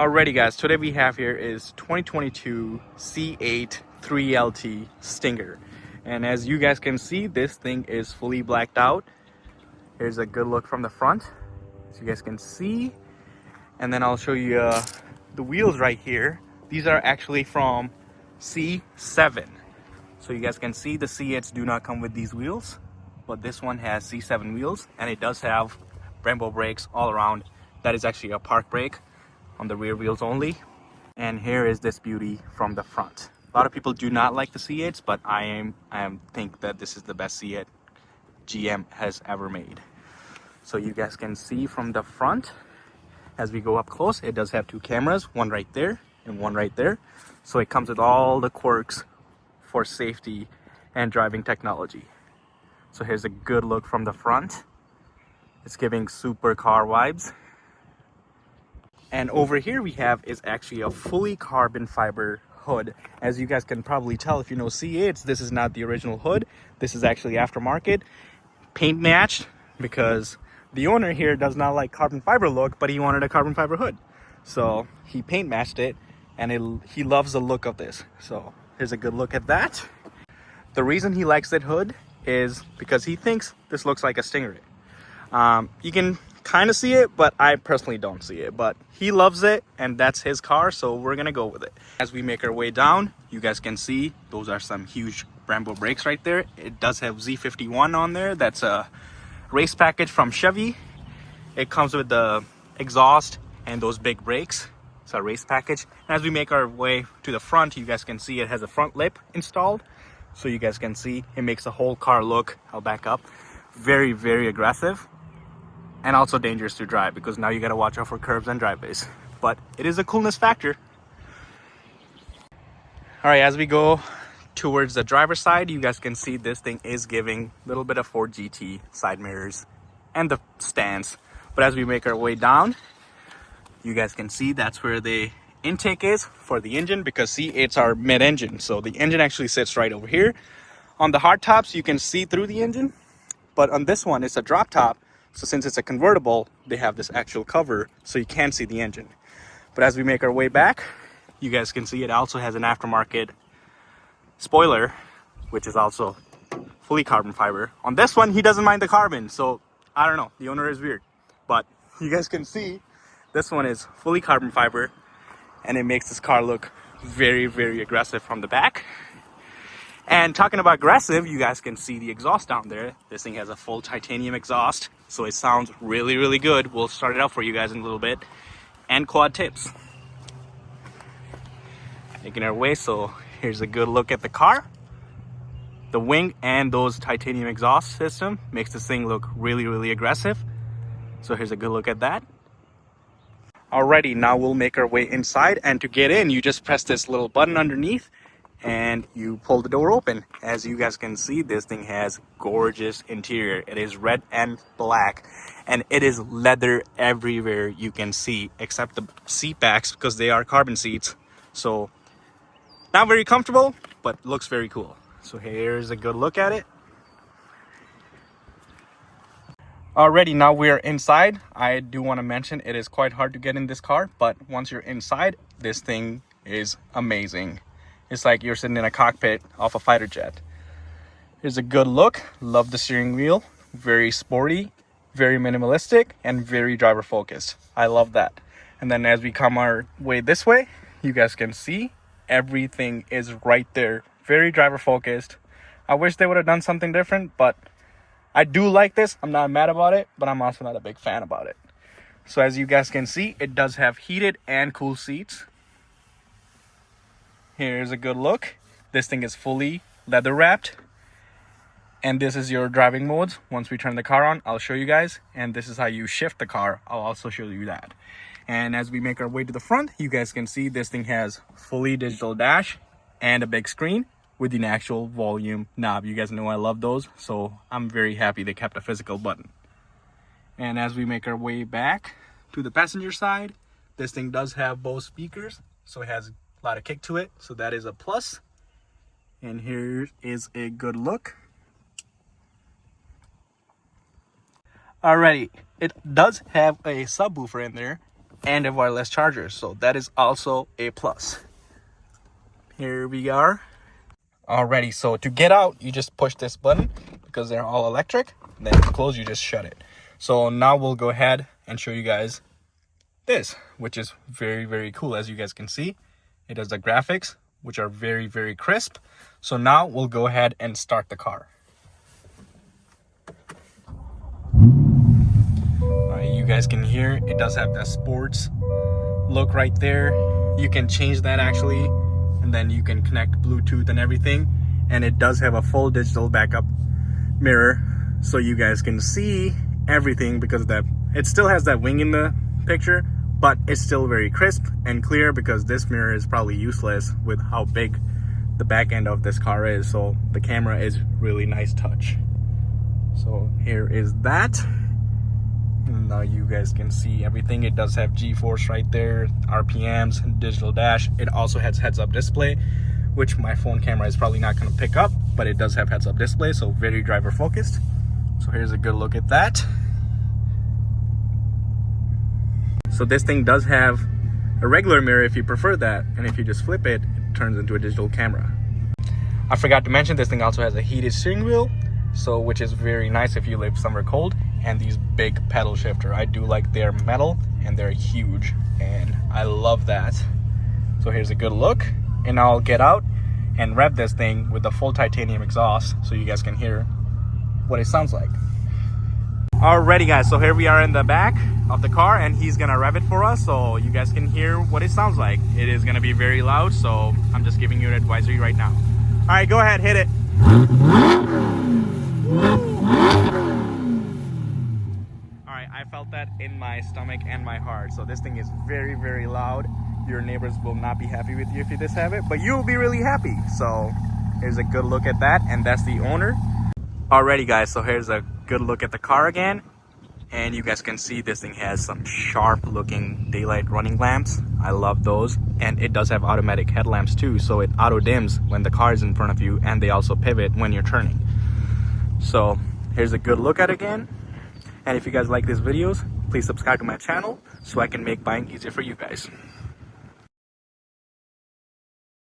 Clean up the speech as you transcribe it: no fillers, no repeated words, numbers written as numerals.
Alrighty guys, today we have here is 2022 C8 3LT Stinger. And as you guys can see, this thing is fully blacked out. Here's a good look from the front, so you guys can see. And then I'll show you the wheels right here. These are actually from C7. So you guys can see the C8s do not come with these wheels, but this one has C7 wheels, and it does have Brembo brakes all around. That is actually a park brake on the rear wheels only. And here is this beauty from the front. A lot of people do not like the C8s, but I think that this is the best C8 GM has ever made. So you guys can see from the front, as we go up close, it does have two cameras, one right there and one right there. So it comes with all the quirks for safety and driving technology. So here's a good look from the front. It's giving supercar vibes. And over here we have is actually a fully carbon fiber hood. As you guys can probably tell if you know C8s, this is not the original hood. This is actually aftermarket, paint matched, because the owner here does not like carbon fiber look, but he wanted a carbon fiber hood. So he paint matched it, and he loves the look of this. So here's a good look at that. The reason he likes that hood is because he thinks this looks like a Stingray. You can kind of see it, but I personally don't see it, but he loves it and that's his car, so we're gonna go with it. As we make our way down, you guys can see those are some huge Brembo brakes right there. It does have Z51 on there. That's a race package from Chevy. It comes with the exhaust and those big brakes. It's a race package. And as we make our way to the front, you guys can see it has a front lip installed, so you guys can see it makes the whole car look, I'll back up, very, very aggressive. And also dangerous to drive, because now you got to watch out for curbs and driveways. But it is a coolness factor. All right, as we go towards the driver's side, you guys can see this thing is giving a little bit of Ford GT side mirrors and the stands. But as we make our way down, you guys can see that's where the intake is for the engine, because C8s are mid-engine. So the engine actually sits right over here. On the hard tops, you can see through the engine. But on this one, it's a drop top. So since it's a convertible, they have this actual cover so you can't see the engine. But as we make our way back, you guys can see it also has an aftermarket spoiler, which is also fully carbon fiber. On this one, he doesn't mind the carbon, so I don't know, the owner is weird. But you guys can see this one is fully carbon fiber, and it makes this car look very, very aggressive from the back. And talking about aggressive, you guys can see the exhaust down there. This thing has a full titanium exhaust, so it sounds really, really good. We'll start it out for you guys in a little bit. And quad tips. Making our way, so here's a good look at the car. The wing and those titanium exhaust system makes this thing look really, really aggressive. So here's a good look at that. Alrighty, now we'll make our way inside, and to get in, you just press this little button underneath and you pull the door open. As you guys can see, this thing has gorgeous interior. It is red and black, and it is leather everywhere you can see, except the seat backs, because they are carbon seats. So not very comfortable, but looks very cool. So here's a good look at it. Alrighty, now we are inside. I do want to mention it is quite hard to get in this car, but once you're inside, this thing is amazing. It's like you're sitting in a cockpit off a fighter jet. Here's a good look. Love the steering wheel. Very sporty, very minimalistic, and very driver focused. I love that. And then as we come our way this way, you guys can see everything is right there. Very driver focused. I wish they would have done something different, but I do like this. I'm not mad about it, but I'm also not a big fan about it. So as you guys can see, it does have heated and cool seats. Here's a good look. This thing is fully leather wrapped. And this is your driving modes. Once we turn the car on, I'll show you guys. And this is how you shift the car. I'll also show you that. And as we make our way to the front, you guys can see this thing has fully digital dash and a big screen with an actual volume knob. You guys know I love those, so I'm very happy they kept a physical button. And as we make our way back to the passenger side, this thing does have Bose speakers, so it has a lot of kick to it, so that is a plus. And here is a good look. Alrighty, it does have a subwoofer in there, and a wireless charger, so that is also a plus. Here we are. Alrighty, so to get out, you just push this button because they're all electric. Then to close, you just shut it. So now we'll go ahead and show you guys this, which is very, very cool. As you guys can see, it does the graphics, which are very, very crisp. So now we'll go ahead and start the car. Alright, you guys can hear it does have the sports look right there. You can change that actually, and then you can connect Bluetooth and everything. And it does have a full digital backup mirror, so you guys can see everything, because that it still has that wing in the picture, but it's still very crisp and clear, because this mirror is probably useless with how big the back end of this car is. So the camera is really nice touch. So here is that. And now you guys can see everything. It does have G-force right there, RPMs, and digital dash. It also has heads-up display, which my phone camera is probably not going to pick up, but it does have heads-up display, so very driver focused. So here's a good look at that. So this thing does have a regular mirror if you prefer that, and if you just flip it, it turns into a digital camera. I forgot to mention, this thing also has a heated steering wheel, so which is very nice if you live somewhere cold, and these big pedal shifter. I do like they're metal and they're huge, and I love that. So here's a good look, and I'll get out and rev this thing with the full titanium exhaust so you guys can hear what it sounds like. Alrighty guys, so here we are in the back of the car, and he's gonna rev it for us so you guys can hear what it sounds like. It is gonna be very loud, so I'm just giving you an advisory right now. Alright, go ahead, hit it. Alright, I felt that in my stomach and my heart. So this thing is very, very loud. Your neighbors will not be happy with you if you just have it, but you'll be really happy. So here's a good look at that, and that's the owner. Alrighty guys, so here's a good look at the car again, and you guys can see this thing has some sharp looking daylight running lamps. I love those, and it does have automatic headlamps too, so it auto dims when the car is in front of you, and they also pivot when you're turning. So here's a good look at it again, and if you guys like these videos, please subscribe to my channel so I can make buying easier for you guys.